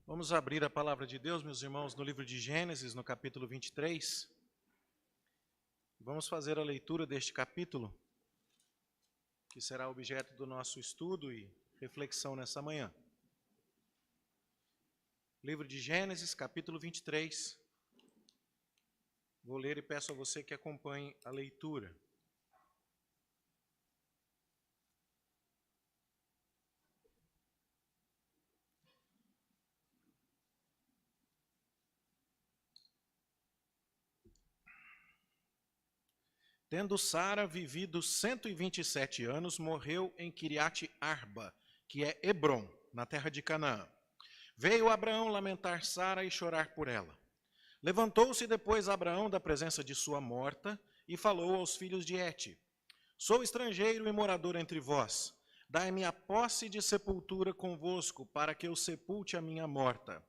Vamos abrir a palavra de Deus, meus irmãos, no livro de Gênesis, no capítulo 23. Vamos fazer a leitura deste capítulo, que será objeto do nosso estudo e reflexão nessa manhã. Livro de Gênesis, capítulo 23. Vou ler e peço a você que acompanhe a leitura. Tendo Sara vivido 127 anos, morreu em Quiriate Arba, que é Hebrom, na terra de Canaã. Veio Abraão lamentar Sara e chorar por ela. Levantou-se depois Abraão da presença de sua morta e falou aos filhos de Hete: Sou estrangeiro e morador entre vós. Dai-me a posse de sepultura convosco, para que eu sepulte a minha morta.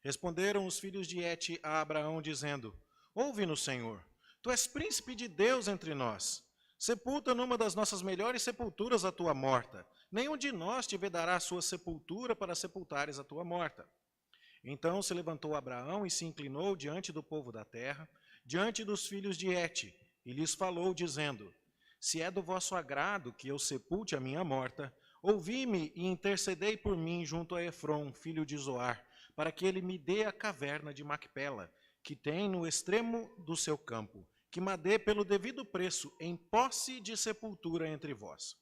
Responderam os filhos de Hete a Abraão, dizendo: Ouve-nos, Senhor. Tu és príncipe de Deus entre nós. Sepulta numa das nossas melhores sepulturas a tua morta. Nenhum de nós te vedará a sua sepultura para sepultares a tua morta. Então se levantou Abraão e se inclinou diante do povo da terra, diante dos filhos de Hete, e lhes falou, dizendo: Se é do vosso agrado que eu sepulte a minha morta, ouvi-me e intercedei por mim junto a Efrom, filho de Zoar, para que ele me dê a caverna de Macpela, que tem no extremo do seu campo, que me dê pelo devido preço, em posse de sepultura entre vós.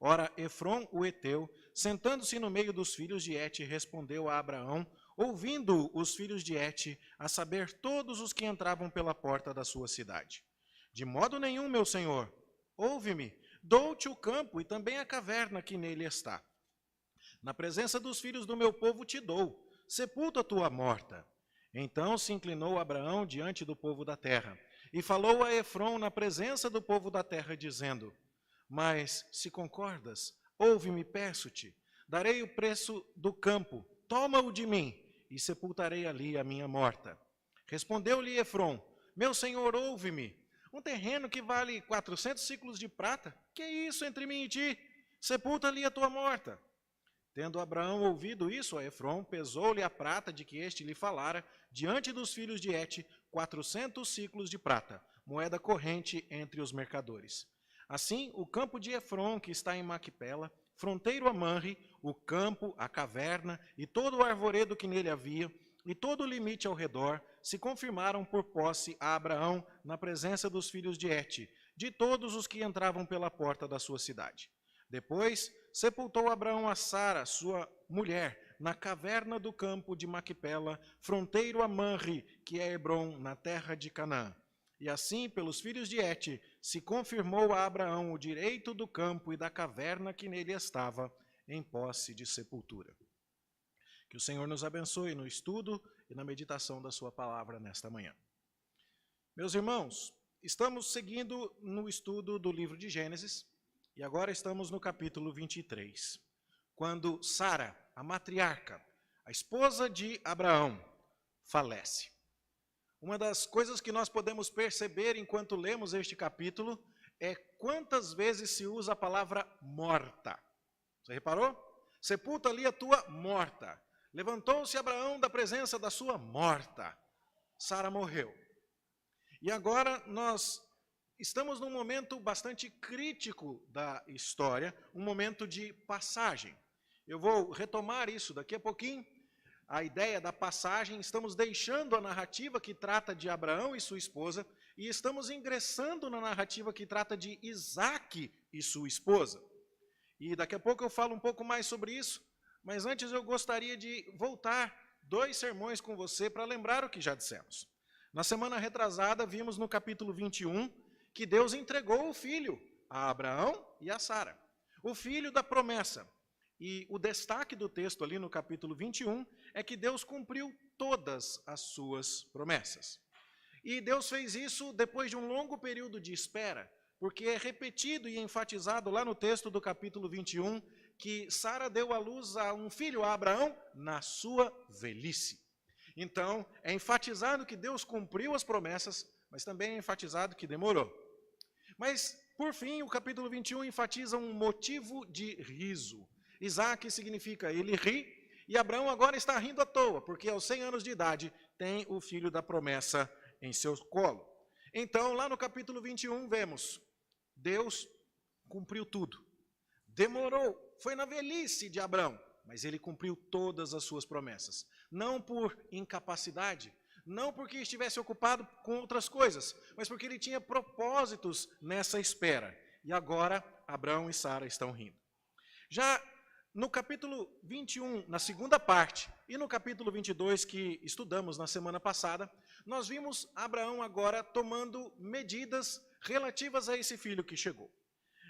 Ora, Efrom, o heteu, sentando-se no meio dos filhos de Hete, respondeu a Abraão, ouvindo os filhos de Hete, a saber todos os que entravam pela porta da sua cidade: De modo nenhum, meu senhor, ouve-me, dou-te o campo e também a caverna que nele está. Na presença dos filhos do meu povo te dou, sepulta a tua morta. Então se inclinou Abraão diante do povo da terra, e falou a Efrom na presença do povo da terra, dizendo: Mas, se concordas, ouve-me, peço-te, darei o preço do campo, toma-o de mim, e sepultarei ali a minha morta. Respondeu-lhe Efrom: Meu senhor, ouve-me, um terreno que vale 400 ciclos de prata, que é isso entre mim e ti? Sepulta ali a tua morta. Tendo Abraão ouvido isso a Efrom, pesou-lhe a prata de que este lhe falara, diante dos filhos de Hete, 400 ciclos de prata, moeda corrente entre os mercadores. Assim, o campo de Efrom, que está em Macpela, fronteiro a Manre, o campo, a caverna e todo o arvoredo que nele havia, e todo o limite ao redor, se confirmaram por posse a Abraão na presença dos filhos de Hete, de todos os que entravam pela porta da sua cidade. Depois, sepultou Abraão a Sara, sua mulher, na caverna do campo de Macpela, fronteiro a Manre, que é Hebrom, na terra de Canaã. E assim, pelos filhos de Hete, se confirmou a Abraão o direito do campo e da caverna que nele estava, em posse de sepultura. Que o Senhor nos abençoe no estudo e na meditação da sua palavra nesta manhã. Meus irmãos, estamos seguindo no estudo do livro de Gênesis, e agora estamos no capítulo 23, quando Sara, a matriarca, a esposa de Abraão, falece. Uma das coisas que nós podemos perceber enquanto lemos este capítulo é quantas vezes se usa a palavra morta. Você reparou? Sepulta ali a tua morta. Levantou-se Abraão da presença da sua morta. Sara morreu. E agora nós estamos num momento bastante crítico da história, um momento de passagem. Eu vou retomar isso daqui a pouquinho, a ideia da passagem. Estamos deixando a narrativa que trata de Abraão e sua esposa e estamos ingressando na narrativa que trata de Isaque e sua esposa. E daqui a pouco eu falo um pouco mais sobre isso, mas antes eu gostaria de voltar 2 sermões com você para lembrar o que já dissemos. Na semana retrasada, vimos no capítulo 21, que Deus entregou o filho a Abraão e a Sara, o filho da promessa. E o destaque do texto ali no capítulo 21 é que Deus cumpriu todas as suas promessas. E Deus fez isso depois de um longo período de espera, porque é repetido e enfatizado lá no texto do capítulo 21 que Sara deu à luz a um filho, a Abraão, na sua velhice. Então, é enfatizado que Deus cumpriu as promessas, mas também é enfatizado que demorou. Mas, por fim, o capítulo 21 enfatiza um motivo de riso. Isaque significa ele ri, E Abraão agora está rindo à toa, porque aos 100 anos de idade tem o filho da promessa em seu colo. Então, lá no capítulo 21, vemos, Deus cumpriu tudo. Demorou, foi na velhice de Abraão, mas ele cumpriu todas as suas promessas. Não por incapacidade, não porque estivesse ocupado com outras coisas, mas porque ele tinha propósitos nessa espera. E agora, Abraão e Sara estão rindo. Já no capítulo 21, na segunda parte, e no capítulo 22, que estudamos na semana passada, nós vimos Abraão agora tomando medidas relativas a esse filho que chegou.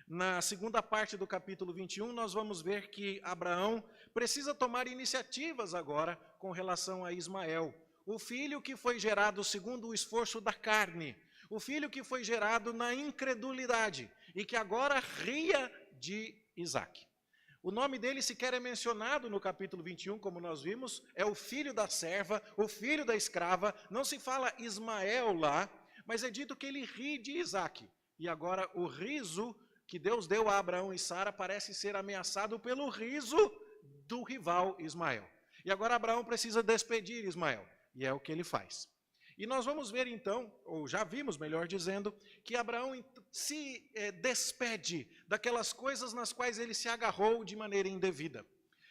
Na segunda parte do capítulo 21, nós vamos ver que Abraão precisa tomar iniciativas agora com relação a Ismael, o filho que foi gerado segundo o esforço da carne, o filho que foi gerado na incredulidade e que agora ria de Isaque. O nome dele sequer é mencionado no capítulo 21, como nós vimos, é o filho da serva, o filho da escrava, não se fala Ismael lá, mas é dito que ele ri de Isaque. E agora o riso que Deus deu a Abraão e Sara parece ser ameaçado pelo riso do rival Ismael. E agora Abraão precisa despedir Ismael, e é o que ele faz. E nós vamos ver então, ou já vimos, melhor dizendo, que Abraão se despede daquelas coisas nas quais ele se agarrou de maneira indevida.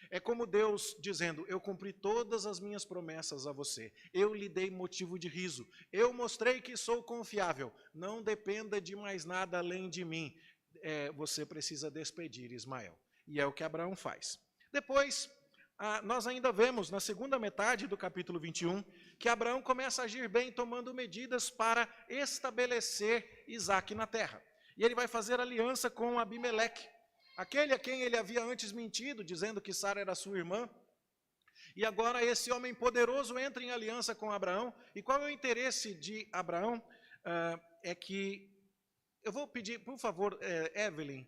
É como Deus dizendo, eu cumpri todas as minhas promessas a você, eu lhe dei motivo de riso, eu mostrei que sou confiável, não dependa de mais nada além de mim, você precisa despedir Ismael. E é o que Abraão faz. Depois, nós ainda vemos na segunda metade do capítulo 21, que Abraão começa a agir bem, tomando medidas para estabelecer Isaque na terra. E ele vai fazer aliança com Abimeleque, aquele a quem ele havia antes mentido, dizendo que Sara era sua irmã. E agora esse homem poderoso entra em aliança com Abraão. E qual é o interesse de Abraão? É que, eu vou pedir, por favor, Evelyn,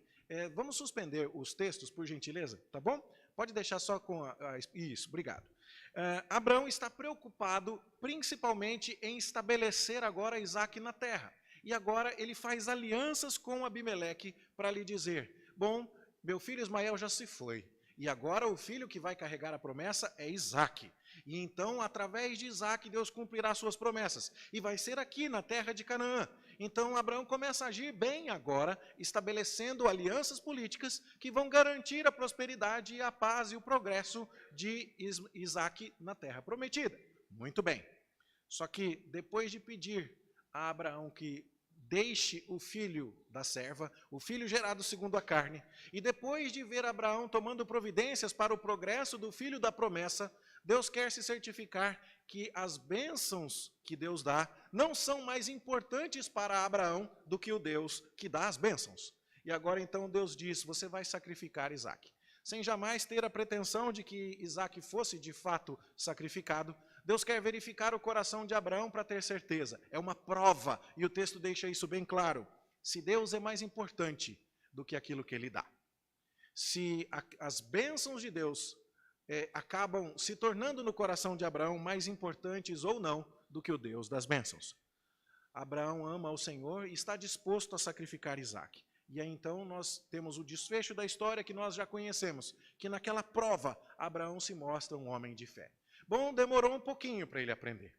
vamos suspender os textos, por gentileza, tá bom? Pode deixar só com isso, obrigado. Abraão está preocupado principalmente em estabelecer agora Isaque na terra. E agora ele faz alianças com Abimeleque para lhe dizer, bom, meu filho Ismael já se foi, e agora o filho que vai carregar a promessa é Isaque. E então, através de Isaque, Deus cumprirá suas promessas. E vai ser aqui na terra de Canaã. Então, Abraão começa a agir bem agora, estabelecendo alianças políticas que vão garantir a prosperidade, a paz e o progresso de Isaque na terra prometida. Muito bem. Só que, depois de pedir a Abraão que deixe o filho da serva, o filho gerado segundo a carne, e depois de ver Abraão tomando providências para o progresso do filho da promessa, Deus quer se certificar que as bênçãos que Deus dá não são mais importantes para Abraão do que o Deus que dá as bênçãos. E agora então Deus diz, você vai sacrificar Isaque. Sem jamais ter a pretensão de que Isaque fosse de fato sacrificado, Deus quer verificar o coração de Abraão para ter certeza. É uma prova, e o texto deixa isso bem claro. Se Deus é mais importante do que aquilo que Ele dá. Se as bênçãos de Deus acabam se tornando no coração de Abraão mais importantes ou não do que o Deus das bênçãos. Abraão ama ao Senhor e está disposto a sacrificar Isaque. E aí então nós temos o desfecho da história que nós já conhecemos, que naquela prova Abraão se mostra um homem de fé. Bom, demorou um pouquinho para ele aprender.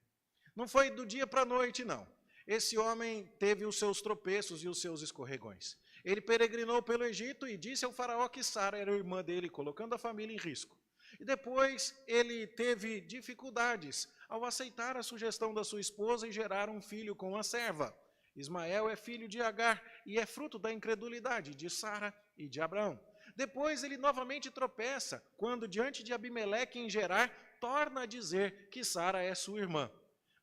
Não foi do dia para a noite, não. Esse homem teve os seus tropeços e os seus escorregões. Ele peregrinou pelo Egito e disse ao faraó que Sara era irmã dele, colocando a família em risco. E depois ele teve dificuldades ao aceitar a sugestão da sua esposa e gerar um filho com a serva. Ismael é filho de Agar e é fruto da incredulidade de Sara e de Abraão. Depois ele novamente tropeça, quando diante de Abimeleque em Gerar, torna a dizer que Sara é sua irmã.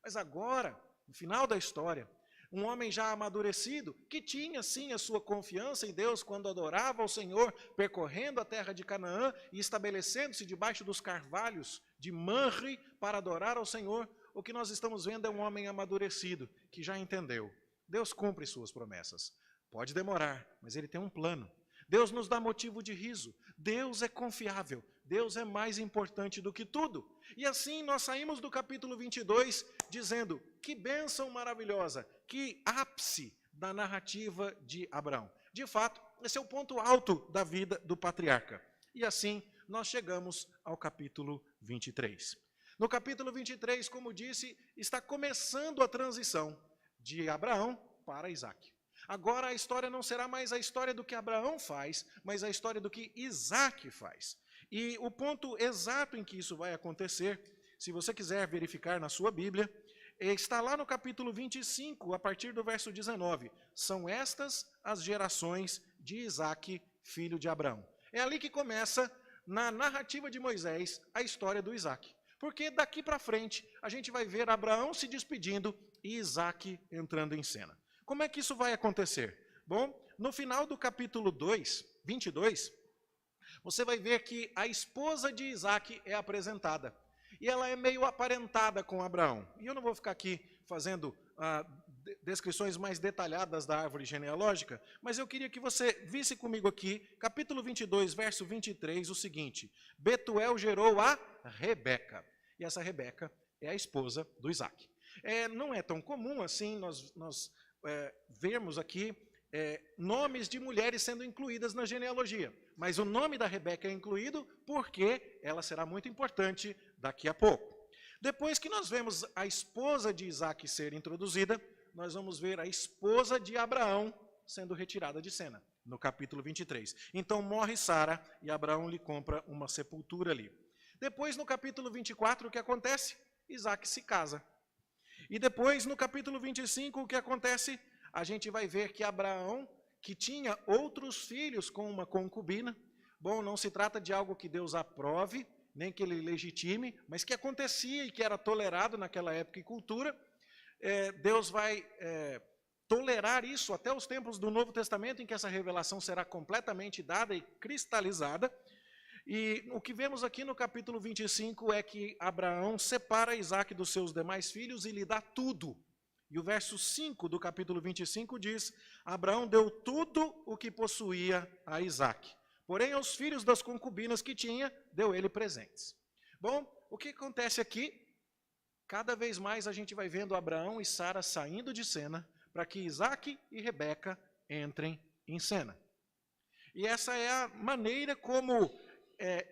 Mas agora, no final da história, um homem já amadurecido, que tinha sim a sua confiança em Deus quando adorava ao Senhor, percorrendo a terra de Canaã e estabelecendo-se debaixo dos carvalhos de Manre para adorar ao Senhor, o que nós estamos vendo é um homem amadurecido, que já entendeu. Deus cumpre suas promessas. Pode demorar, mas Ele tem um plano. Deus nos dá motivo de riso. Deus é confiável. Deus é mais importante do que tudo. E assim nós saímos do capítulo 22 dizendo, que bênção maravilhosa, que ápice da narrativa de Abraão. De fato, esse é o ponto alto da vida do patriarca. E assim nós chegamos ao capítulo 23. No capítulo 23, como disse, está começando a transição de Abraão para Isaque. Agora a história não será mais a história do que Abraão faz, mas a história do que Isaque faz. E o ponto exato em que isso vai acontecer, se você quiser verificar na sua Bíblia, está lá no capítulo 25, a partir do verso 19. São estas as gerações de Isaque, filho de Abraão. É ali que começa, na narrativa de Moisés, a história do Isaque. Porque daqui para frente, a gente vai ver Abraão se despedindo e Isaque entrando em cena. Como é que isso vai acontecer? Bom, no final do capítulo 22, você vai ver que a esposa de Isaque é apresentada. E ela é meio aparentada com Abraão. E eu não vou ficar aqui fazendo descrições mais detalhadas da árvore genealógica, mas eu queria que você visse comigo aqui, capítulo 22, verso 23, o seguinte: Betuel gerou a Rebeca. E essa Rebeca é a esposa do Isaque. Não é tão comum assim nós vermos aqui nomes de mulheres sendo incluídas na genealogia. Mas o nome da Rebeca é incluído porque ela será muito importante daqui a pouco. Depois que nós vemos a esposa de Isaque ser introduzida, nós vamos ver a esposa de Abraão sendo retirada de cena, no capítulo 23. Então morre Sara e Abraão lhe compra uma sepultura ali. Depois, no capítulo 24, o que acontece? Isaque se casa. E depois, no capítulo 25, o que acontece? A gente vai ver que Abraão, que tinha outros filhos com uma concubina, bom, não se trata de algo que Deus aprove, nem que ele legitime, mas que acontecia e que era tolerado naquela época e cultura. Deus vai tolerar isso até os tempos do Novo Testamento, em que essa revelação será completamente dada e cristalizada. E o que vemos aqui no capítulo 25 é que Abraão separa Isaque dos seus demais filhos e lhe dá tudo. E o verso 5 do capítulo 25 diz: Abraão deu tudo o que possuía a Isaque. Porém, aos filhos das concubinas que tinha, deu ele presentes. Bom, o que acontece aqui? Cada vez mais a gente vai vendo Abraão e Sara saindo de cena para que Isaque e Rebeca entrem em cena. E essa é a maneira como,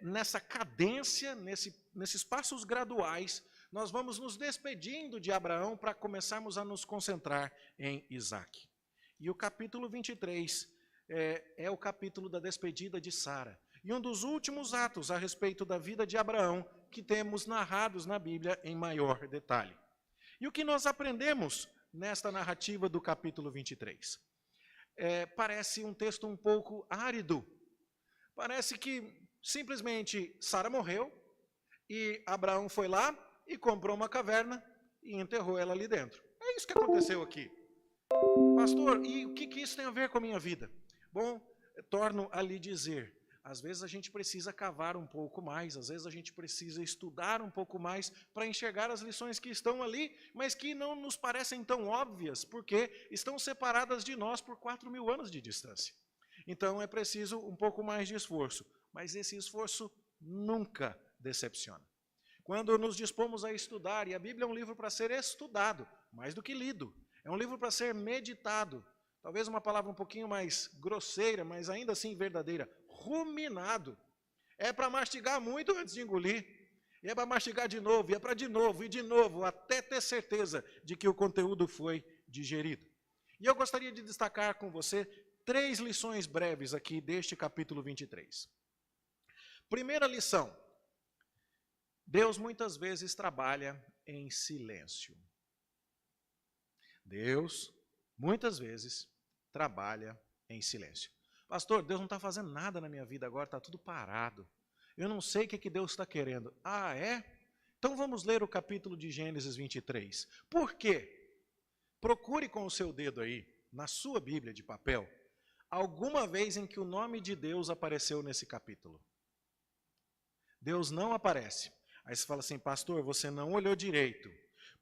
nessa cadência, nesses passos graduais, nós vamos nos despedindo de Abraão para começarmos a nos concentrar em Isaque. E o capítulo 23 é o capítulo da despedida de Sara. E um dos últimos atos a respeito da vida de Abraão que temos narrados na Bíblia em maior detalhe. E o que nós aprendemos nesta narrativa do capítulo 23? Parece um texto um pouco árido. Parece que simplesmente Sara morreu e Abraão foi lá e comprou uma caverna e enterrou ela ali dentro. É isso que aconteceu aqui. Pastor, e o que isso tem a ver com a minha vida? Bom, torno a lhe dizer, às vezes a gente precisa cavar um pouco mais, às vezes a gente precisa estudar um pouco mais para enxergar as lições que estão ali, mas que não nos parecem tão óbvias, porque estão separadas de nós por 4.000 anos de distância. Então é preciso um pouco mais de esforço, mas esse esforço nunca decepciona. Quando nos dispomos a estudar, e a Bíblia é um livro para ser estudado, mais do que lido, é um livro para ser meditado, talvez uma palavra um pouquinho mais grosseira, mas ainda assim verdadeira, ruminado. É para mastigar muito antes de engolir, e é para mastigar de novo, e é para de novo, e de novo, até ter certeza de que o conteúdo foi digerido. E eu gostaria de destacar com você 3 lições breves aqui deste capítulo 23. Primeira lição: Deus muitas vezes trabalha em silêncio. Deus muitas vezes trabalha em silêncio. Pastor, Deus não está fazendo nada na minha vida agora, está tudo parado. Eu não sei o que Deus está querendo. Ah, é? Então vamos ler o capítulo de Gênesis 23. Por quê? Procure com o seu dedo aí, na sua Bíblia de papel, alguma vez em que o nome de Deus apareceu nesse capítulo. Deus não aparece. Aí você fala assim, pastor, você não olhou direito.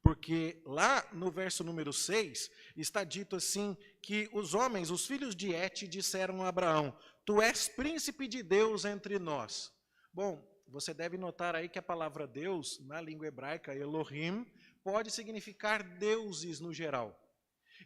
Porque lá no verso número 6, está dito assim, que os homens, os filhos de Et, disseram a Abraão, tu és príncipe de Deus entre nós. Bom, você deve notar aí que a palavra Deus, na língua hebraica, Elohim, pode significar deuses no geral.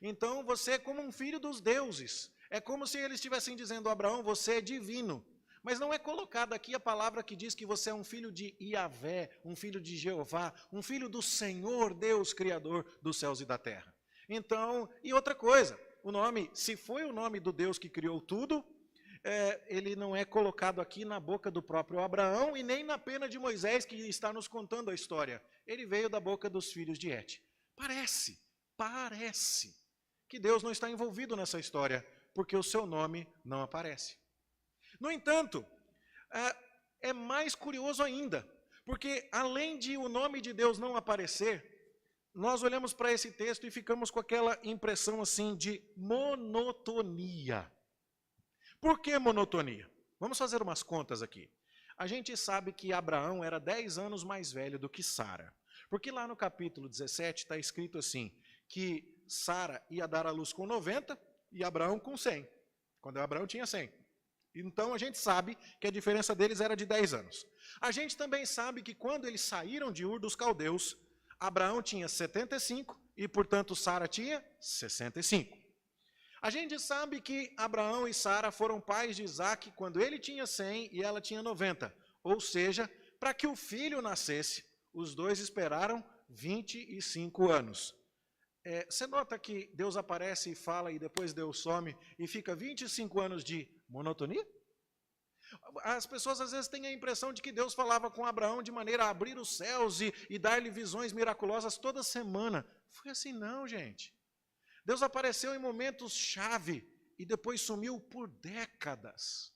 Então, você é como um filho dos deuses. É como se eles estivessem dizendo a Abraão, você é divino. Mas não é colocada aqui a palavra que diz que você é um filho de Iavé, um filho de Jeová, um filho do Senhor Deus, Criador dos céus e da terra. Então, e outra coisa, o nome, se foi o nome do Deus que criou tudo, ele não é colocado aqui na boca do próprio Abraão e nem na pena de Moisés, que está nos contando a história. Ele veio da boca dos filhos de Et. Parece que Deus não está envolvido nessa história, porque o seu nome não aparece. No entanto, é mais curioso ainda, porque além de o nome de Deus não aparecer, nós olhamos para esse texto e ficamos com aquela impressão assim de monotonia. Por que monotonia? Vamos fazer umas contas aqui. A gente sabe que Abraão era 10 anos mais velho do que Sara, porque lá no capítulo 17 está escrito assim, que Sara ia dar à luz com 90 e Abraão com 100, quando Abraão tinha 100. Então a gente sabe que a diferença deles era de 10 anos. A gente também sabe que quando eles saíram de Ur dos Caldeus, Abraão tinha 75 e, portanto, Sara tinha 65. A gente sabe que Abraão e Sara foram pais de Isaac quando ele tinha 100 e ela tinha 90. Ou seja, para que o filho nascesse, os dois esperaram 25 anos. Você nota que Deus aparece e fala e depois Deus some e fica 25 anos de monotonia? As pessoas às vezes têm a impressão de que Deus falava com Abraão de maneira a abrir os céus e dar-lhe visões miraculosas toda semana. Foi assim não, gente. Deus apareceu em momentos chave e depois sumiu por décadas.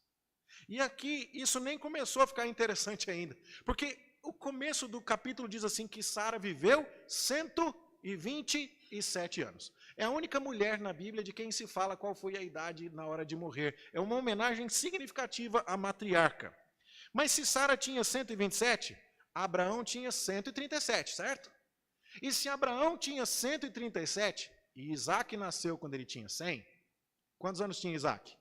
E aqui isso nem começou a ficar interessante ainda, porque o começo do capítulo diz assim que Sara viveu 127 anos. É a única mulher na Bíblia de quem se fala qual foi a idade na hora de morrer. É uma homenagem significativa à matriarca. Mas se Sara tinha 127, Abraão tinha 137, certo? E se Abraão tinha 137 e Isaac nasceu quando ele tinha 100, quantos anos tinha Isaac?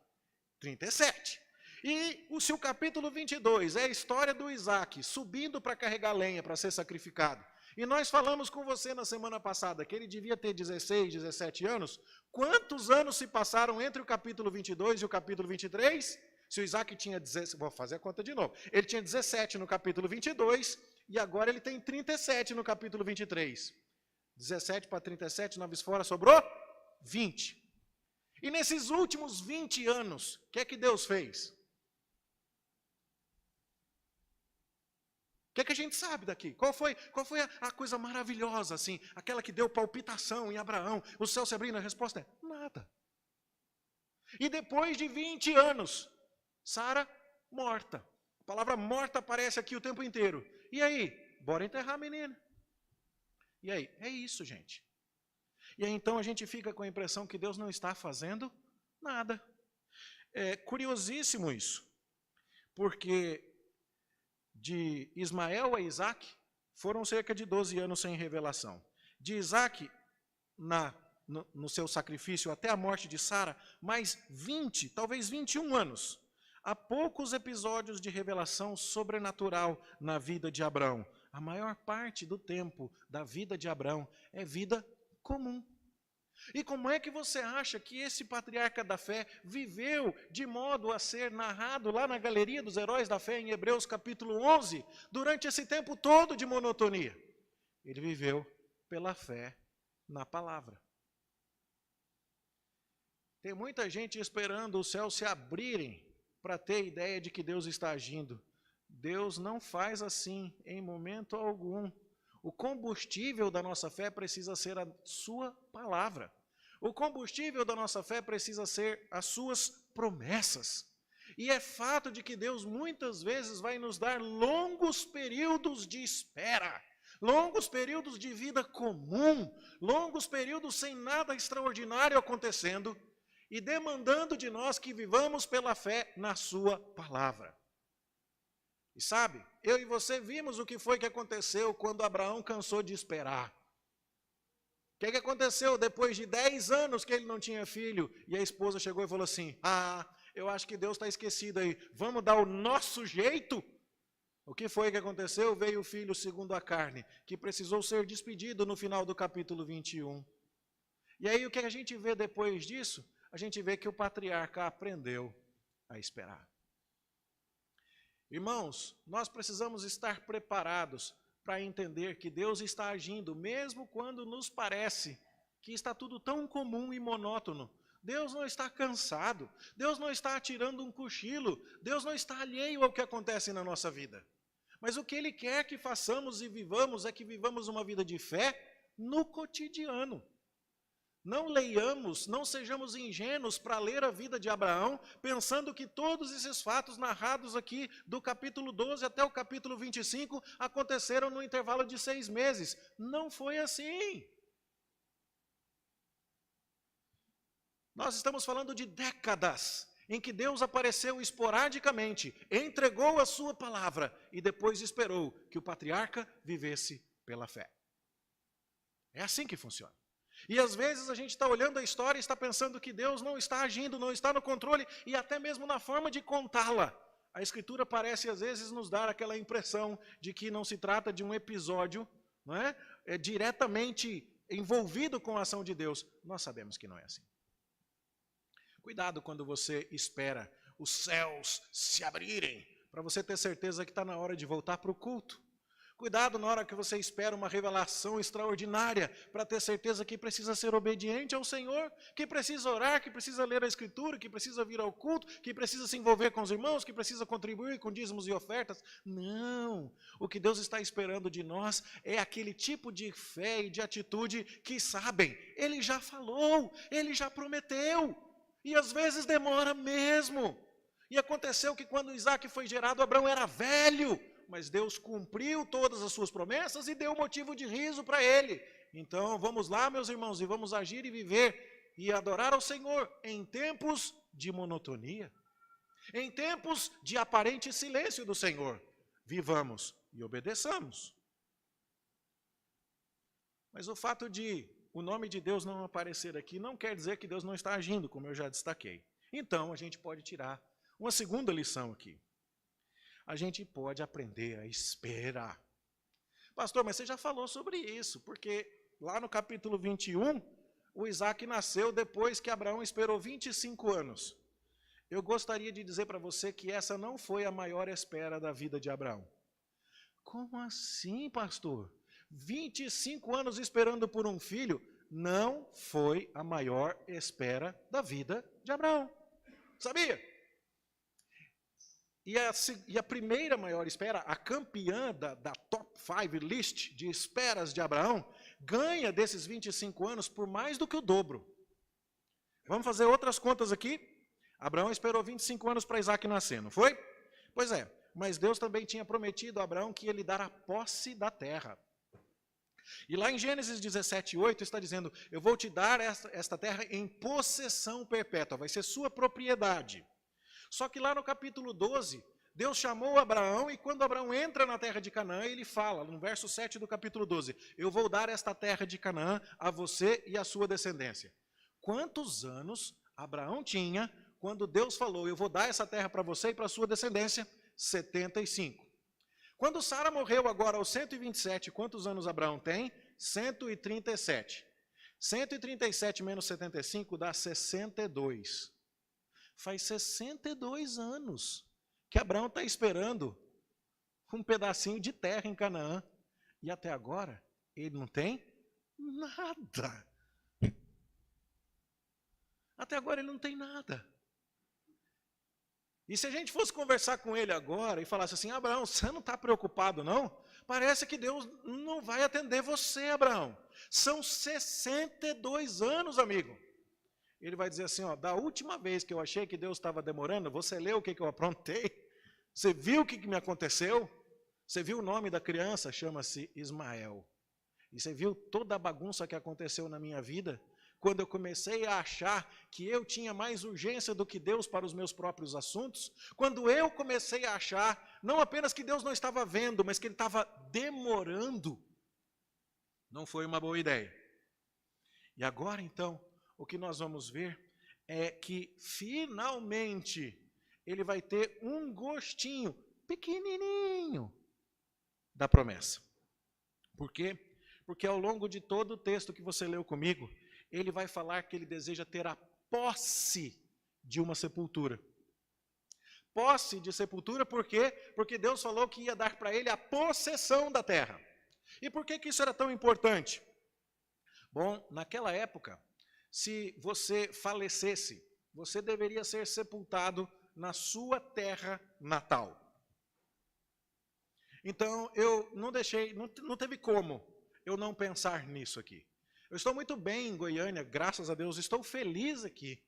37. E se o capítulo 22 é a história do Isaac subindo para carregar lenha para ser sacrificado, e nós falamos com você na semana passada que ele devia ter 16, 17 anos. Quantos anos se passaram entre o capítulo 22 e o capítulo 23? Se o Isaac tinha 17, vou fazer a conta de novo. Ele tinha 17 no capítulo 22 e agora ele tem 37 no capítulo 23. 17 para 37, 9 fora, sobrou 20. E nesses últimos 20 anos, o que é que Deus fez? O que é que a gente sabe daqui? Qual foi a coisa maravilhosa, assim, aquela que deu palpitação em Abraão? O céu se abrindo, a resposta é nada. E depois de 20 anos, Sara morta. A palavra morta aparece aqui o tempo inteiro. E aí? Bora enterrar a menina. E aí? É isso, gente. E aí então a gente fica com a impressão que Deus não está fazendo nada. É curiosíssimo isso, porque de Ismael a Isaac, foram cerca de 12 anos sem revelação. De Isaac, no seu sacrifício, até a morte de Sara, mais 20, talvez 21 anos. Há poucos episódios de revelação sobrenatural na vida de Abraão. A maior parte do tempo da vida de Abraão é vida comum. E como é que você acha que esse patriarca da fé viveu de modo a ser narrado lá na galeria dos heróis da fé em Hebreus capítulo 11, durante esse tempo todo de monotonia? Ele viveu pela fé na palavra. Tem muita gente esperando os céus se abrirem para ter ideia de que Deus está agindo. Deus não faz assim em momento algum. O combustível da nossa fé precisa ser a sua palavra. O combustível da nossa fé precisa ser as suas promessas. E é fato de que Deus muitas vezes vai nos dar longos períodos de espera, longos períodos de vida comum, longos períodos sem nada extraordinário acontecendo e demandando de nós que vivamos pela fé na sua palavra. E sabe, eu e você vimos o que foi que aconteceu quando Abraão cansou de esperar. O que aconteceu depois de 10 anos que ele não tinha filho? E a esposa chegou e falou assim, eu acho que Deus está esquecido aí, vamos dar o nosso jeito? O que foi que aconteceu? Veio o filho segundo a carne, que precisou ser despedido no final do capítulo 21. E aí o que a gente vê depois disso? A gente vê que o patriarca aprendeu a esperar. Irmãos, nós precisamos estar preparados para entender que Deus está agindo, mesmo quando nos parece que está tudo tão comum e monótono. Deus não está cansado, Deus não está tirando um cochilo, Deus não está alheio ao que acontece na nossa vida. Mas o que Ele quer que façamos e vivamos é que vivamos uma vida de fé no cotidiano. Não leiamos, não sejamos ingênuos para ler a vida de Abraão, pensando que todos esses fatos narrados aqui, do capítulo 12 até o capítulo 25, aconteceram no intervalo de 6 meses. Não foi assim. Nós estamos falando de décadas em que Deus apareceu esporadicamente, entregou a sua palavra e depois esperou que o patriarca vivesse pela fé. É assim que funciona. E às vezes a gente está olhando a história e está pensando que Deus não está agindo, não está no controle e até mesmo na forma de contá-la. A Escritura parece às vezes nos dar aquela impressão de que não se trata de um episódio, não é? Diretamente envolvido com a ação de Deus. Nós sabemos que não é assim. Cuidado quando você espera os céus se abrirem, para você ter certeza que está na hora de voltar para o culto. Cuidado na hora que você espera uma revelação extraordinária, para ter certeza que precisa ser obediente ao Senhor, que precisa orar, que precisa ler a Escritura, que precisa vir ao culto, que precisa se envolver com os irmãos, que precisa contribuir com dízimos e ofertas. Não! O que Deus está esperando de nós é aquele tipo de fé e de atitude que sabem, Ele já falou, Ele já prometeu, e às vezes demora mesmo. E aconteceu que quando Isaac foi gerado, Abraão era velho, mas Deus cumpriu todas as suas promessas e deu motivo de riso para ele. Então vamos lá, meus irmãos, e vamos agir e viver e adorar ao Senhor em tempos de monotonia, em tempos de aparente silêncio do Senhor. Vivamos e obedeçamos. Mas o fato de o nome de Deus não aparecer aqui não quer dizer que Deus não está agindo, como eu já destaquei. Então a gente pode tirar uma segunda lição aqui. A gente pode aprender a esperar. Pastor, mas você já falou sobre isso, porque lá no capítulo 21, o Isaac nasceu depois que Abraão esperou 25 anos. Eu gostaria de dizer para você que essa não foi a maior espera da vida de Abraão. Como assim, pastor? 25 anos esperando por um filho não foi a maior espera da vida de Abraão. Sabia? E a primeira maior espera, a campeã da top 5 list de esperas de Abraão, ganha desses 25 anos por mais do que o dobro. Vamos fazer outras contas aqui? Abraão esperou 25 anos para Isaac nascer, não foi? Pois é, mas Deus também tinha prometido a Abraão que ia lhe dar a posse da terra. E lá em Gênesis 17:8 está dizendo, eu vou te dar esta terra em possessão perpétua, vai ser sua propriedade. Só que lá no capítulo 12, Deus chamou Abraão e quando Abraão entra na terra de Canaã, ele fala, no verso 7 do capítulo 12, eu vou dar esta terra de Canaã a você e a sua descendência. Quantos anos Abraão tinha quando Deus falou, eu vou dar essa terra para você e para a sua descendência? 75. Quando Sara morreu agora aos 127, quantos anos Abraão tem? 137. 137 menos 75 dá 62. Faz 62 anos que Abraão está esperando um pedacinho de terra em Canaã. E até agora, ele não tem nada. Até agora ele não tem nada. E se a gente fosse conversar com ele agora e falasse assim, Abraão, você não está preocupado não? Parece que Deus não vai atender você, Abraão. São 62 anos, amigo. Ele vai dizer assim, ó, da última vez que eu achei que Deus estava demorando, você leu o que eu aprontei? Você viu o que me aconteceu? Você viu o nome da criança? Chama-se Ismael. E você viu toda a bagunça que aconteceu na minha vida? Quando eu comecei a achar que eu tinha mais urgência do que Deus para os meus próprios assuntos? Quando eu comecei a achar, não apenas que Deus não estava vendo, mas que Ele estava demorando? Não foi uma boa ideia. E agora, então, o que nós vamos ver é que, finalmente, ele vai ter um gostinho pequenininho da promessa. Por quê? Porque ao longo de todo o texto que você leu comigo, ele vai falar que ele deseja ter a posse de uma sepultura. posse de sepultura, por quê? Porque Deus falou que ia dar para ele a possessão da terra. E por que isso era tão importante? Bom, naquela época, se você falecesse, você deveria ser sepultado na sua terra natal. Então, eu não deixei, não teve como eu não pensar nisso aqui. Eu estou muito bem em Goiânia, graças a Deus, estou feliz aqui.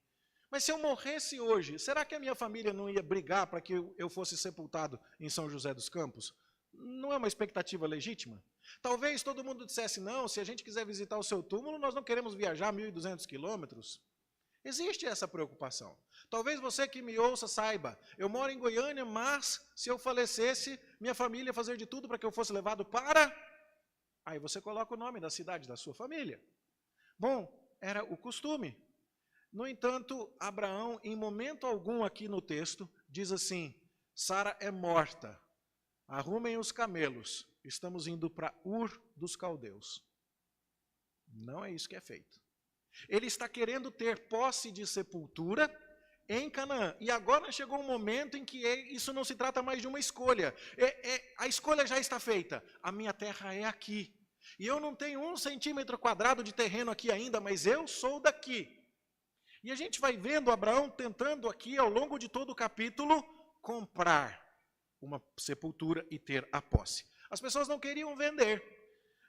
Mas se eu morresse hoje, será que a minha família não ia brigar para que eu fosse sepultado em São José dos Campos? Não é uma expectativa legítima? Talvez todo mundo dissesse, não, se a gente quiser visitar o seu túmulo, nós não queremos viajar 1.200 quilômetros. Existe essa preocupação. Talvez você que me ouça saiba, eu moro em Goiânia, mas se eu falecesse, minha família ia fazer de tudo para que eu fosse levado para... Aí você coloca o nome da cidade da sua família. Bom, era o costume. No entanto, Abraão, em momento algum aqui no texto, diz assim, Sara é morta, arrumem os camelos, estamos indo para Ur dos Caldeus. Não é isso que é feito. Ele está querendo ter posse de sepultura em Canaã. E agora chegou um momento em que isso não se trata mais de uma escolha. A escolha já está feita. A minha terra é aqui. E eu não tenho 1 centímetro quadrado de terreno aqui ainda, mas eu sou daqui. E a gente vai vendo Abraão tentando aqui, ao longo de todo o capítulo, comprar uma sepultura e ter a posse. As pessoas não queriam vender.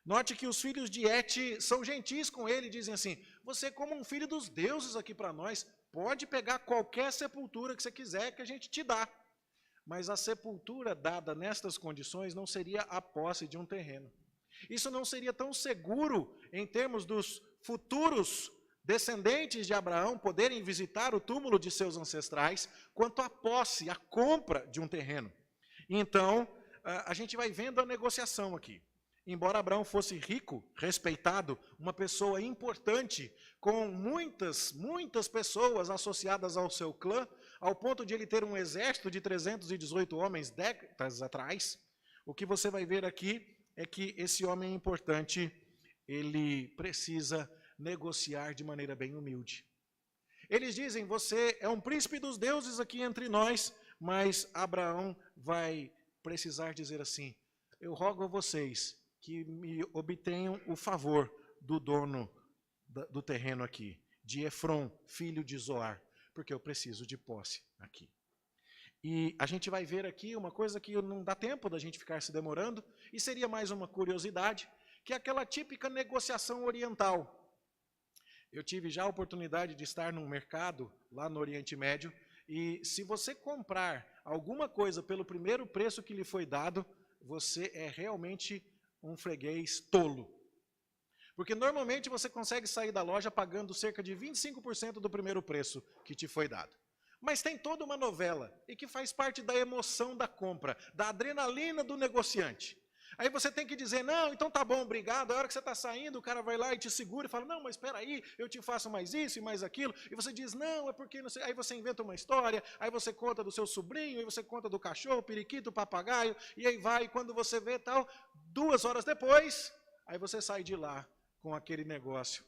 Note que os filhos de Et são gentis com ele, dizem assim, você como um filho dos deuses aqui para nós, pode pegar qualquer sepultura que você quiser que a gente te dá. Mas a sepultura dada nestas condições não seria a posse de um terreno. Isso não seria tão seguro em termos dos futuros descendentes de Abraão poderem visitar o túmulo de seus ancestrais, quanto a posse, a compra de um terreno. Então, a gente vai vendo a negociação aqui. Embora Abraão fosse rico, respeitado, uma pessoa importante, com muitas pessoas associadas ao seu clã, ao ponto de ele ter um exército de 318 homens décadas atrás, o que você vai ver aqui é que esse homem importante, ele precisa negociar de maneira bem humilde. Eles dizem, você é um príncipe dos deuses aqui entre nós, mas Abraão vai precisar dizer assim, eu rogo a vocês que me obtenham o favor do dono do terreno aqui, de Efron, filho de Zoar, porque eu preciso de posse aqui. E a gente vai ver aqui uma coisa que não dá tempo da gente ficar se demorando, e seria mais uma curiosidade, que é aquela típica negociação oriental. Eu tive já a oportunidade de estar num mercado lá no Oriente Médio, e se você comprar alguma coisa pelo primeiro preço que lhe foi dado, você é realmente um freguês tolo. Porque normalmente você consegue sair da loja pagando cerca de 25% do primeiro preço que te foi dado. Mas tem toda uma novela, e que faz parte da emoção da compra, da adrenalina do negociante. Aí você tem que dizer, não, então tá bom, obrigado. A hora que você está saindo, o cara vai lá e te segura e fala, não, mas espera aí, eu te faço mais isso e mais aquilo. E você diz, não, é porque não sei. Aí você inventa uma história, aí você conta do seu sobrinho, aí você conta do cachorro, periquito, papagaio, e aí vai, e quando você vê tal, 2 horas depois, aí você sai de lá com aquele negócio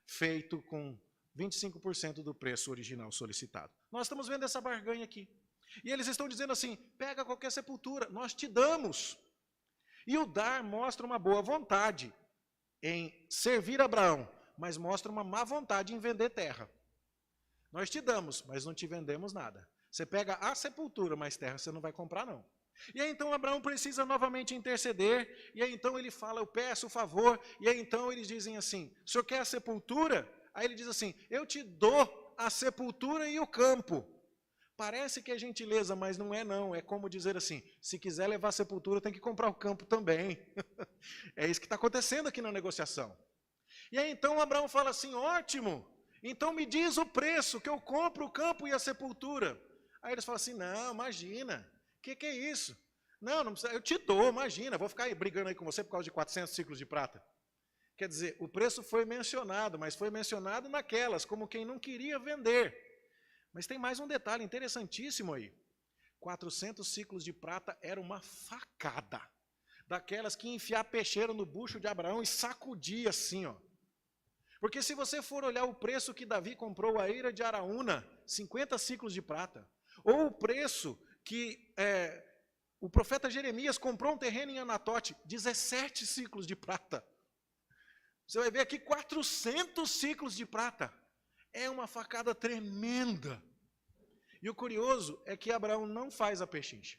feito com 25% do preço original solicitado. Nós estamos vendo essa barganha aqui. E eles estão dizendo assim, pega qualquer sepultura, nós te damos. E o dar mostra uma boa vontade em servir Abraão, mas mostra uma má vontade em vender terra. Nós te damos, mas não te vendemos nada. Você pega a sepultura, mas terra você não vai comprar não. E aí então Abraão precisa novamente interceder, e aí então ele fala, eu peço o favor, e aí então eles dizem assim, o senhor quer a sepultura? Aí ele diz assim, eu te dou a sepultura e o campo. Parece que é gentileza, mas não é não. É como dizer assim, se quiser levar a sepultura, tem que comprar o campo também. É isso que está acontecendo aqui na negociação. E aí então Abraão fala assim, ótimo, então me diz o preço que eu compro o campo e a sepultura. Aí eles falam assim, não, imagina, que é isso? Não, não precisa, eu te dou, imagina, vou ficar aí brigando aí com você por causa de 400 ciclos de prata. Quer dizer, o preço foi mencionado, mas foi mencionado naquelas, como quem não queria vender. Mas tem mais um detalhe interessantíssimo aí. 400 ciclos de prata era uma facada. Daquelas que enfiar peixeiro no bucho de Abraão e sacudir assim, ó. Porque se você for olhar o preço que Davi comprou a eira de Araúna, 50 ciclos de prata, ou o preço que o profeta Jeremias comprou um terreno em Anatote, 17 ciclos de prata. Você vai ver aqui 400 ciclos de prata. É uma facada tremenda. E o curioso é que Abraão não faz a pechincha.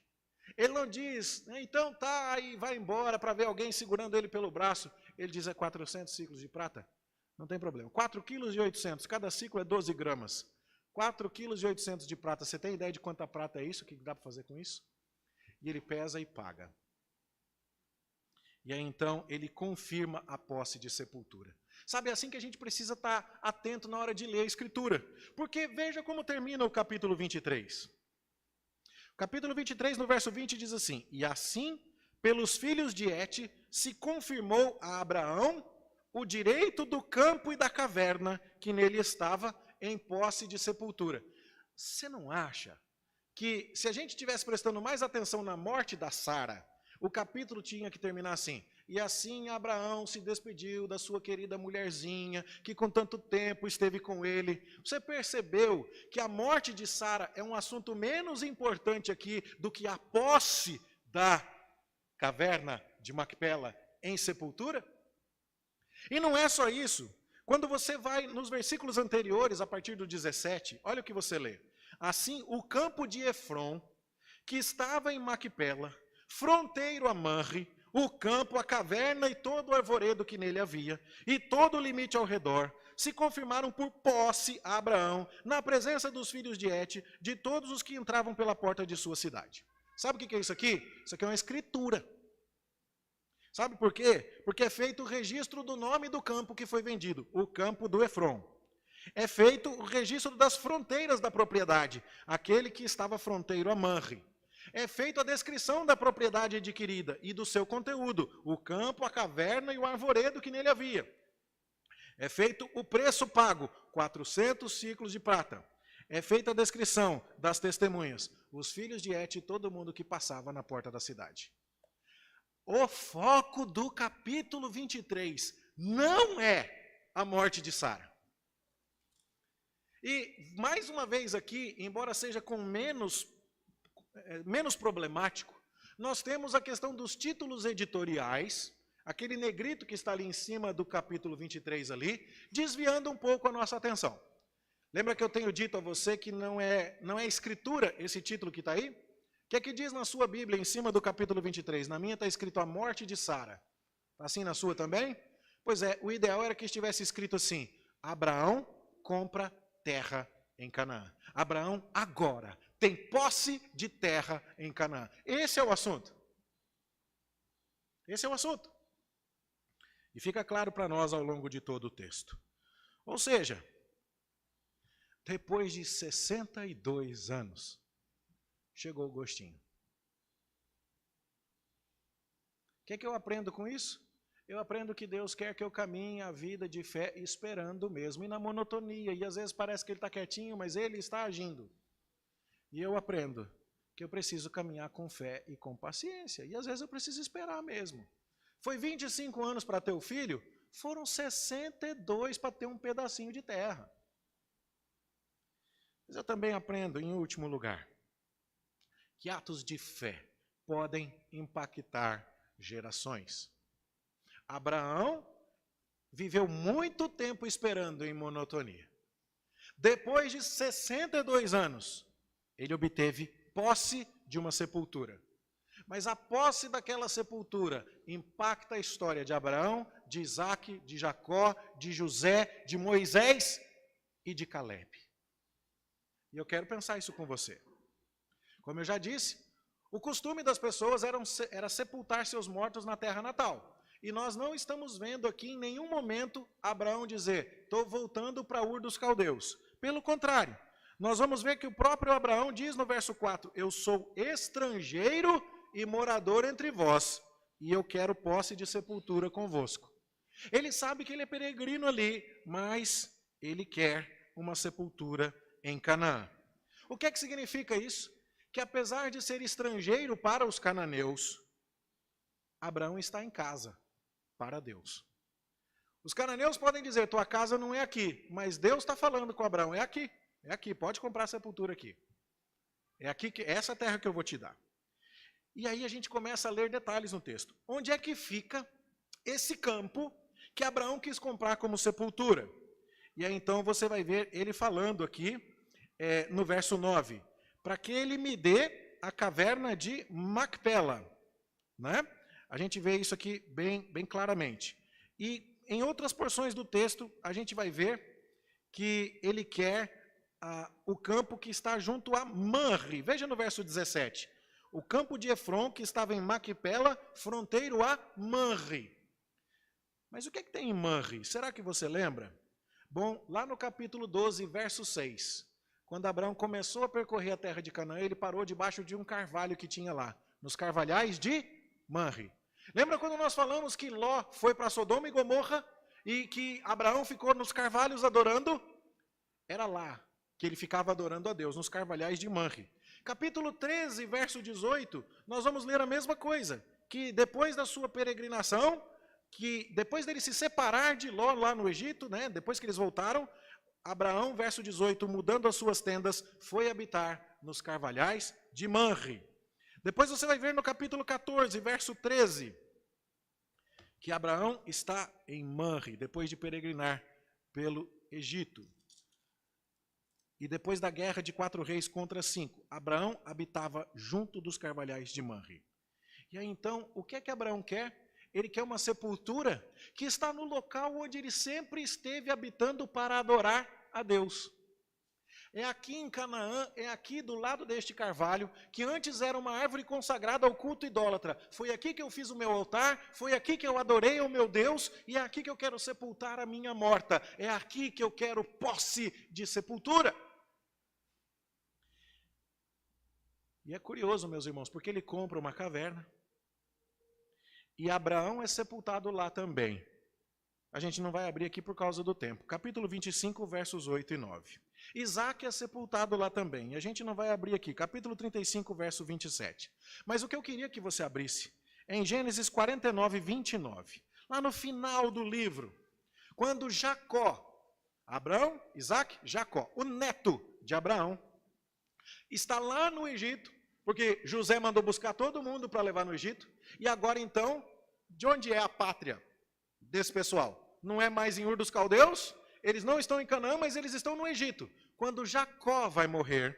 Ele não diz, então tá, aí vai embora para ver alguém segurando ele pelo braço. Ele diz, 400 ciclos de prata? Não tem problema. 4,8 kg, cada ciclo é 12 gramas. 4,8 kg de prata. Você tem ideia de quanta prata é isso? O que dá para fazer com isso? E ele pesa e paga. E aí então ele confirma a posse de sepultura. Sabe, é assim que a gente precisa estar atento na hora de ler a Escritura. Porque veja como termina o capítulo 23. O capítulo 23, no verso 20, diz assim: E assim, pelos filhos de Et, se confirmou a Abraão o direito do campo e da caverna que nele estava em posse de sepultura. Você não acha que, se a gente estivesse prestando mais atenção na morte da Sara, o capítulo tinha que terminar assim: E assim Abraão se despediu da sua querida mulherzinha, que com tanto tempo esteve com ele. Você percebeu que a morte de Sara é um assunto menos importante aqui do que a posse da caverna de Macpela em sepultura? E não é só isso. Quando você vai nos versículos anteriores, a partir do 17, olha o que você lê. Assim, o campo de Efron, que estava em Macpela, fronteiro a Manre, o campo, a caverna e todo o arvoredo que nele havia, e todo o limite ao redor, se confirmaram por posse a Abraão, na presença dos filhos de Et, de todos os que entravam pela porta de sua cidade. Sabe o que é isso aqui? Isso aqui é uma escritura. Sabe por quê? Porque é feito o registro do nome do campo que foi vendido, o campo do Efron. É feito o registro das fronteiras da propriedade, aquele que estava fronteiro a Manre. É feita a descrição da propriedade adquirida e do seu conteúdo, o campo, a caverna e o arvoredo que nele havia. É feito o preço pago, 400 ciclos de prata. É feita a descrição das testemunhas, os filhos de Et e todo mundo que passava na porta da cidade. O foco do capítulo 23 não é a morte de Sara. E, mais uma vez aqui, embora seja com menos problemático, nós temos a questão dos títulos editoriais, aquele negrito que está ali em cima do capítulo 23 ali, desviando um pouco a nossa atenção. Lembra que eu tenho dito a você que não é escritura esse título que está aí? O que é que diz na sua Bíblia, em cima do capítulo 23? Na minha está escrito a morte de Sara. Está assim na sua também? Pois é, o ideal era que estivesse escrito assim: Abraão compra terra em Canaã. Abraão agora tem posse de terra em Canaã. Esse é o assunto. Esse é o assunto. E fica claro para nós ao longo de todo o texto. Ou seja, depois de 62 anos, chegou o gostinho. O que é que eu aprendo com isso? Eu aprendo que Deus quer que eu caminhe a vida de fé esperando mesmo, e na monotonia, e às vezes parece que Ele está quietinho, mas Ele está agindo. E eu aprendo que eu preciso caminhar com fé e com paciência, e às vezes eu preciso esperar mesmo. Foi 25 anos para ter o filho, foram 62 para ter um pedacinho de terra. Mas eu também aprendo, em último lugar, que atos de fé podem impactar gerações. Abraão viveu muito tempo esperando em monotonia. Depois de 62 anos, ele obteve posse de uma sepultura. Mas a posse daquela sepultura impacta a história de Abraão, de Isaac, de Jacó, de José, de Moisés e de Caleb. E eu quero pensar isso com você. Como eu já disse, o costume das pessoas era sepultar seus mortos na terra natal. E nós não estamos vendo aqui em nenhum momento Abraão dizer: estou voltando para Ur dos Caldeus. Pelo contrário, nós vamos ver que o próprio Abraão diz no verso 4, eu sou estrangeiro e morador entre vós, e eu quero posse de sepultura convosco. Ele sabe que ele é peregrino ali, mas ele quer uma sepultura em Canaã. O que é que significa isso? Que apesar de ser estrangeiro para os cananeus, Abraão está em casa para Deus. Os cananeus podem dizer, tua casa não é aqui, mas Deus está falando com Abraão, é aqui, pode comprar a sepultura aqui. É aqui que essa terra que eu vou te dar. E aí a gente começa a ler detalhes no texto. Onde é que fica esse campo que Abraão quis comprar como sepultura? E aí então você vai ver ele falando aqui no verso 9. Para que ele me dê a caverna de Macpela. Né? A gente vê isso aqui bem claramente. E em outras porções do texto, a gente vai ver que ele quer o campo que está junto a Manre. Veja no verso 17. O campo de Efron, que estava em Macpela, fronteiro a Manre. Mas o que é que tem em Manre? Será que você lembra? Bom, lá no capítulo 12, verso 6, quando Abraão começou a percorrer a terra de Canaã, ele parou debaixo de um carvalho que tinha lá, nos carvalhais de Manre. Lembra quando nós falamos que Ló foi para Sodoma e Gomorra e que Abraão ficou nos carvalhos adorando? Era lá que ele ficava adorando a Deus, nos carvalhais de Manre. Capítulo 13, verso 18, nós vamos ler a mesma coisa, que depois da sua peregrinação, que depois dele se separar de Ló lá no Egito, né, depois que eles voltaram, Abraão, verso 18, mudando as suas tendas, foi habitar nos carvalhais de Manre. Depois você vai ver no capítulo 14, verso 13, que Abraão está em Manre, depois de peregrinar pelo Egito. E depois da guerra de 4 reis contra 5, Abraão habitava junto dos carvalhais de Manre. E aí então, o que é que Abraão quer? Ele quer uma sepultura que está no local onde ele sempre esteve habitando para adorar a Deus. É aqui em Canaã, é aqui do lado deste carvalho, que antes era uma árvore consagrada ao culto idólatra. Foi aqui que eu fiz o meu altar, foi aqui que eu adorei ao meu Deus, e é aqui que eu quero sepultar a minha morta. É aqui que eu quero posse de sepultura. E é curioso, meus irmãos, porque ele compra uma caverna, e Abraão é sepultado lá também. A gente não vai abrir aqui por causa do tempo. Capítulo 25, versos 8 e 9. Isaac é sepultado lá também. E a gente não vai abrir aqui. Capítulo 35, verso 27. Mas o que eu queria que você abrisse é em Gênesis 49, 29. Lá no final do livro. Quando Jacó, Abraão, Isaac, Jacó, o neto de Abraão, está lá no Egito, porque José mandou buscar todo mundo para levar no Egito. E agora então, de onde é a pátria desse pessoal? Não é mais em Ur dos Caldeus? Eles não estão em Canaã, mas eles estão no Egito. Quando Jacó vai morrer,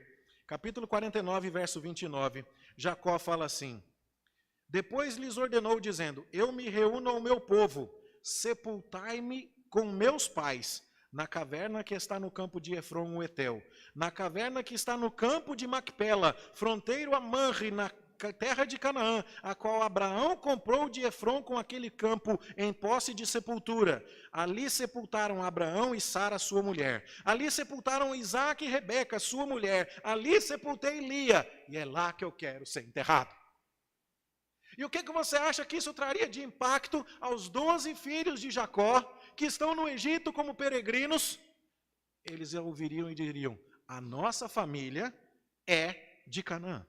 capítulo 49, verso 29, Jacó fala assim: depois lhes ordenou, dizendo: eu me reúno ao meu povo, sepultai-me com meus pais, na caverna que está no campo de Efron o Hetel, na caverna que está no campo de Macpela, fronteiro a Manre, na terra de Canaã, a qual Abraão comprou de Efron com aquele campo em posse de sepultura. Ali sepultaram Abraão e Sara, sua mulher. Ali sepultaram Isaque e Rebeca, sua mulher. Ali sepultei Lia, e é lá que eu quero ser enterrado. E o que você acha que isso traria de impacto aos 12 filhos de Jacó, que estão no Egito como peregrinos? Eles ouviriam e diriam: a nossa família é de Canaã.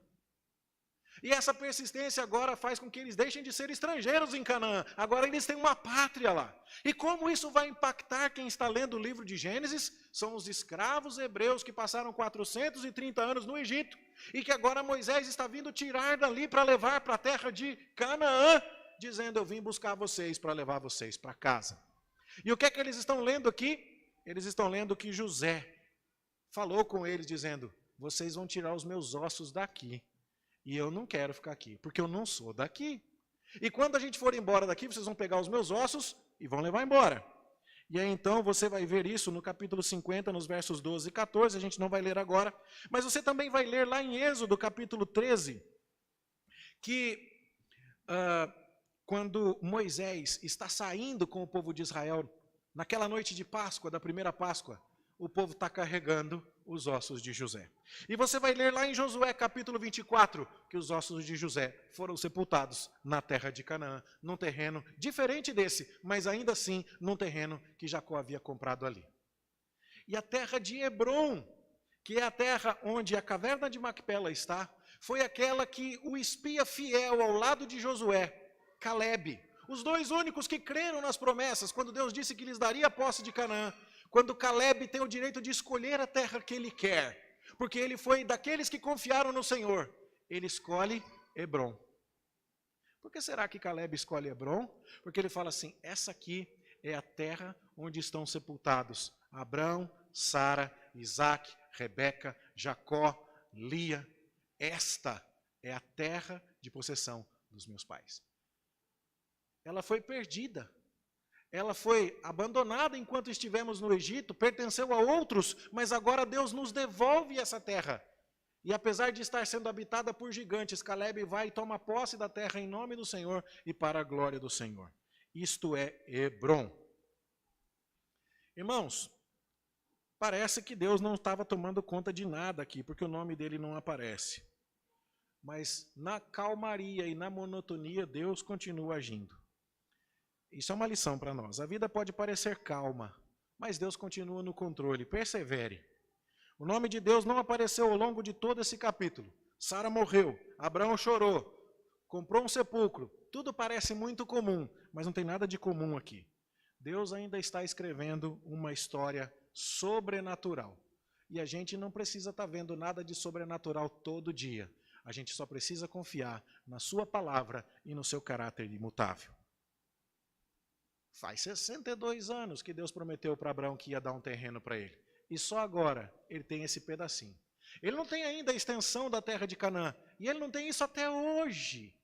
E essa persistência agora faz com que eles deixem de ser estrangeiros em Canaã. Agora eles têm uma pátria lá. E como isso vai impactar quem está lendo o livro de Gênesis? São os escravos hebreus que passaram 430 anos no Egito e que agora Moisés está vindo tirar dali para levar para a terra de Canaã, dizendo: eu vim buscar vocês para levar vocês para casa. E o que é que eles estão lendo aqui? Eles estão lendo que José falou com eles dizendo: vocês vão tirar os meus ossos daqui. E eu não quero ficar aqui, porque eu não sou daqui. E quando a gente for embora daqui, vocês vão pegar os meus ossos e vão levar embora. E aí então você vai ver isso no capítulo 50, nos versos 12 e 14, a gente não vai ler agora. Mas você também vai ler lá em Êxodo, capítulo 13, que quando Moisés está saindo com o povo de Israel, naquela noite de Páscoa, da primeira Páscoa, o povo está carregando os ossos de José. E você vai ler lá em Josué capítulo 24, que os ossos de José foram sepultados na terra de Canaã, num terreno diferente desse, mas ainda assim num terreno que Jacó havia comprado ali. E a terra de Hebrom, que é a terra onde a caverna de Macpela está, foi aquela que o espia fiel ao lado de Josué, Calebe, os dois únicos que creram nas promessas, quando Deus disse que lhes daria a posse de Canaã, quando Calebe tem o direito de escolher a terra que ele quer, porque ele foi daqueles que confiaram no Senhor. Ele escolhe Hebrom. Por que será que Caleb escolhe Hebrom? Porque ele fala assim, essa aqui é a terra onde estão sepultados Abrão, Sara, Isaac, Rebeca, Jacó, Lia. Esta é a terra de possessão dos meus pais. Ela foi perdida. Ela foi abandonada enquanto estivemos no Egito, pertenceu a outros, mas agora Deus nos devolve essa terra. E apesar de estar sendo habitada por gigantes, Caleb vai e toma posse da terra em nome do Senhor e para a glória do Senhor. Isto é Hebrom. Irmãos, parece que Deus não estava tomando conta de nada aqui, porque o nome dele não aparece. Mas na calmaria e na monotonia, Deus continua agindo. Isso é uma lição para nós. A vida pode parecer calma, mas Deus continua no controle. Persevere. O nome de Deus não apareceu ao longo de todo esse capítulo. Sara morreu, Abraão chorou, comprou um sepulcro. Tudo parece muito comum, mas não tem nada de comum aqui. Deus ainda está escrevendo uma história sobrenatural. E a gente não precisa estar vendo nada de sobrenatural todo dia. A gente só precisa confiar na sua palavra e no seu caráter imutável. Faz 62 anos que Deus prometeu para Abraão que ia dar um terreno para ele. E só agora ele tem esse pedacinho. Ele não tem ainda a extensão da terra de Canaã. E ele não tem isso até hoje.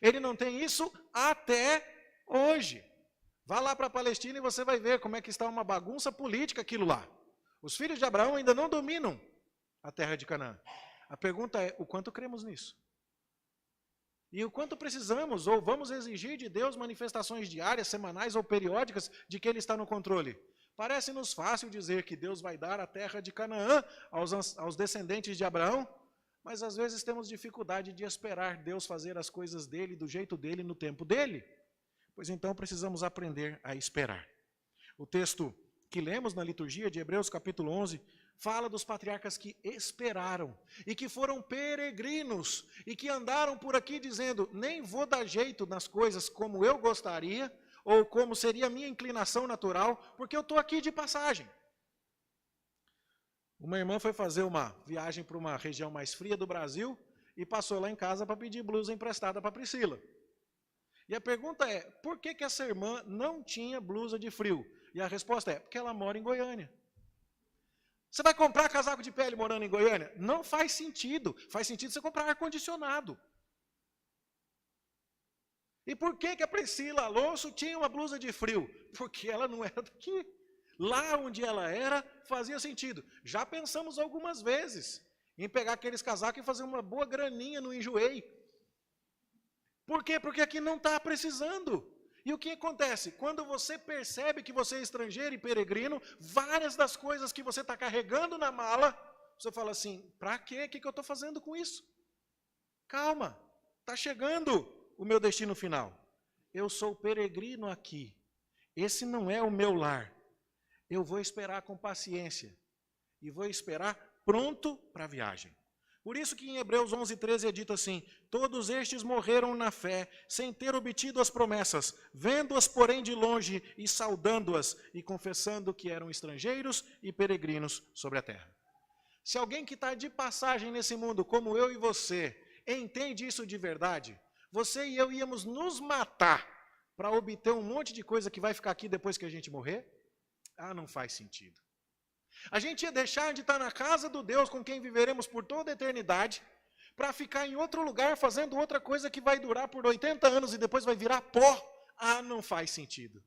Ele não tem isso até hoje. Vá lá para a Palestina e você vai ver como é que está uma bagunça política aquilo lá. Os filhos de Abraão ainda não dominam a terra de Canaã. A pergunta é, o quanto cremos nisso? E o quanto precisamos ou vamos exigir de Deus manifestações diárias, semanais ou periódicas de que Ele está no controle? Parece-nos fácil dizer que Deus vai dar a terra de Canaã aos descendentes de Abraão, mas às vezes temos dificuldade de esperar Deus fazer as coisas dele, do jeito dele, no tempo dele. Pois então precisamos aprender a esperar. O texto que lemos na liturgia de Hebreus capítulo 11 fala dos patriarcas que esperaram e que foram peregrinos e que andaram por aqui dizendo, nem vou dar jeito nas coisas como eu gostaria ou como seria a minha inclinação natural, porque eu estou aqui de passagem. Uma irmã foi fazer uma viagem para uma região mais fria do Brasil e passou lá em casa para pedir blusa emprestada para Priscila. E a pergunta é, por que essa irmã não tinha blusa de frio? E a resposta é, porque ela mora em Goiânia. Você vai comprar casaco de pele morando em Goiânia? Não faz sentido. Faz sentido você comprar ar-condicionado. E por que a Priscila Alonso tinha uma blusa de frio? Porque ela não era daqui. Lá onde ela era, fazia sentido. Já pensamos algumas vezes em pegar aqueles casacos e fazer uma boa graninha no Enjoei. Por quê? Porque aqui não está precisando. E o que acontece? Quando você percebe que você é estrangeiro e peregrino, várias das coisas que você está carregando na mala, você fala assim, para quê? O que eu estou fazendo com isso? Calma, está chegando o meu destino final. Eu sou peregrino aqui. Esse não é o meu lar. Eu vou esperar com paciência. E vou esperar pronto para a viagem. Por isso que em Hebreus 11:13 é dito assim, todos estes morreram na fé, sem ter obtido as promessas, vendo-as, porém, de longe e saudando-as, e confessando que eram estrangeiros e peregrinos sobre a terra. Se alguém que está de passagem nesse mundo, como eu e você, entende isso de verdade, você e eu íamos nos matar para obter um monte de coisa que vai ficar aqui depois que a gente morrer? Ah, não faz sentido. A gente ia deixar de estar na casa do Deus com quem viveremos por toda a eternidade para ficar em outro lugar fazendo outra coisa que vai durar por 80 anos e depois vai virar pó. Ah, não faz sentido.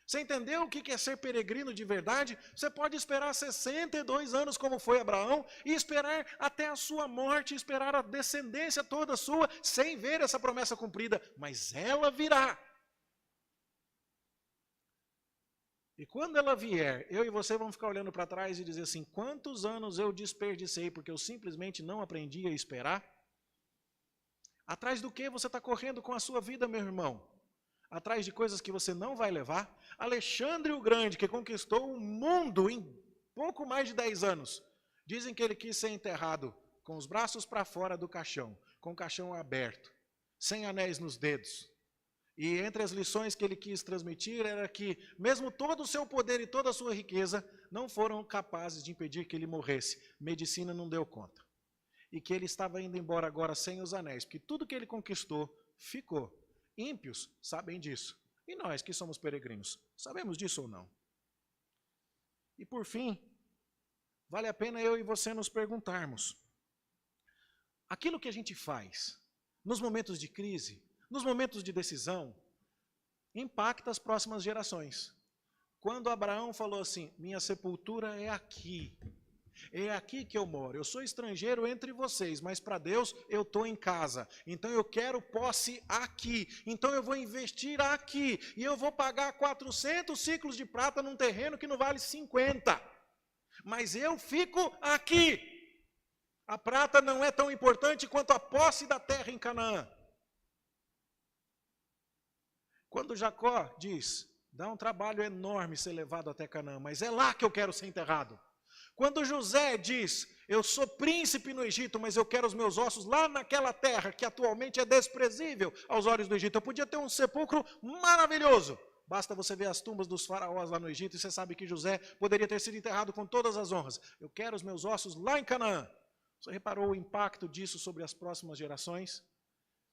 Você entendeu o que é ser peregrino de verdade? Você pode esperar 62 anos como foi Abraão e esperar até a sua morte, esperar a descendência toda sua sem ver essa promessa cumprida, mas ela virá. E quando ela vier, eu e você vamos ficar olhando para trás e dizer assim, quantos anos eu desperdicei porque eu simplesmente não aprendi a esperar? Atrás do que você está correndo com a sua vida, meu irmão? Atrás de coisas que você não vai levar? Alexandre o Grande, que conquistou o mundo em pouco mais de 10 anos, dizem que ele quis ser enterrado com os braços para fora do caixão, com o caixão aberto, sem anéis nos dedos. E entre as lições que ele quis transmitir era que, mesmo todo o seu poder e toda a sua riqueza, não foram capazes de impedir que ele morresse. Medicina não deu conta. E que ele estava indo embora agora sem os anéis, porque tudo que ele conquistou ficou. Ímpios sabem disso. E nós, que somos peregrinos, sabemos disso ou não? E por fim, vale a pena eu e você nos perguntarmos: aquilo que a gente faz nos momentos de crise, nos momentos de decisão, impacta as próximas gerações. Quando Abraão falou assim: minha sepultura é aqui que eu moro, eu sou estrangeiro entre vocês, mas para Deus eu estou em casa, então eu quero posse aqui, então eu vou investir aqui, e eu vou pagar 400 ciclos de prata num terreno que não vale 50, mas eu fico aqui. A prata não é tão importante quanto a posse da terra em Canaã. Quando Jacó diz: dá um trabalho enorme ser levado até Canaã, mas é lá que eu quero ser enterrado. Quando José diz: eu sou príncipe no Egito, mas eu quero os meus ossos lá naquela terra que atualmente é desprezível aos olhos do Egito. Eu podia ter um sepulcro maravilhoso. Basta você ver as tumbas dos faraós lá no Egito e você sabe que José poderia ter sido enterrado com todas as honras. Eu quero os meus ossos lá em Canaã. Você reparou o impacto disso sobre as próximas gerações?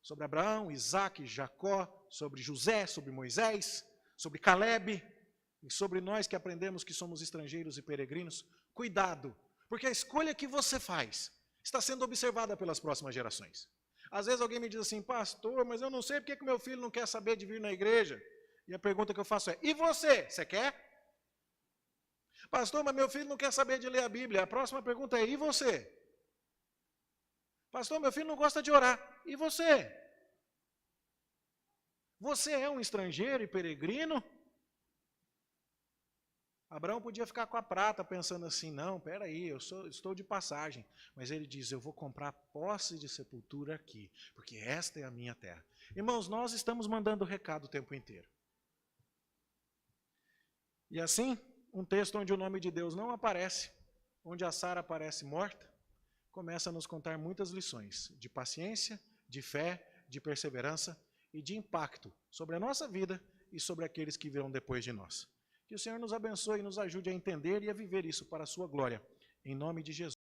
Sobre Abraão, Isaac, Jacó, sobre José, sobre Moisés, sobre Caleb, e sobre nós que aprendemos que somos estrangeiros e peregrinos. Cuidado, porque a escolha que você faz está sendo observada pelas próximas gerações. Às vezes alguém me diz assim: pastor, mas eu não sei porque que meu filho não quer saber de vir na igreja. E a pergunta que eu faço é: e você? Você quer? Pastor, mas meu filho não quer saber de ler a Bíblia. A próxima pergunta é: e você? Pastor, meu filho não gosta de orar. E você? Você é um estrangeiro e peregrino? Abraão podia ficar com a prata pensando assim: não, peraí, estou de passagem. Mas ele diz: eu vou comprar posse de sepultura aqui, porque esta é a minha terra. Irmãos, nós estamos mandando recado o tempo inteiro. E assim, um texto onde o nome de Deus não aparece, onde a Sara aparece morta, começa a nos contar muitas lições de paciência, de fé, de perseverança e de impacto sobre a nossa vida e sobre aqueles que virão depois de nós. Que o Senhor nos abençoe e nos ajude a entender e a viver isso para a sua glória. Em nome de Jesus.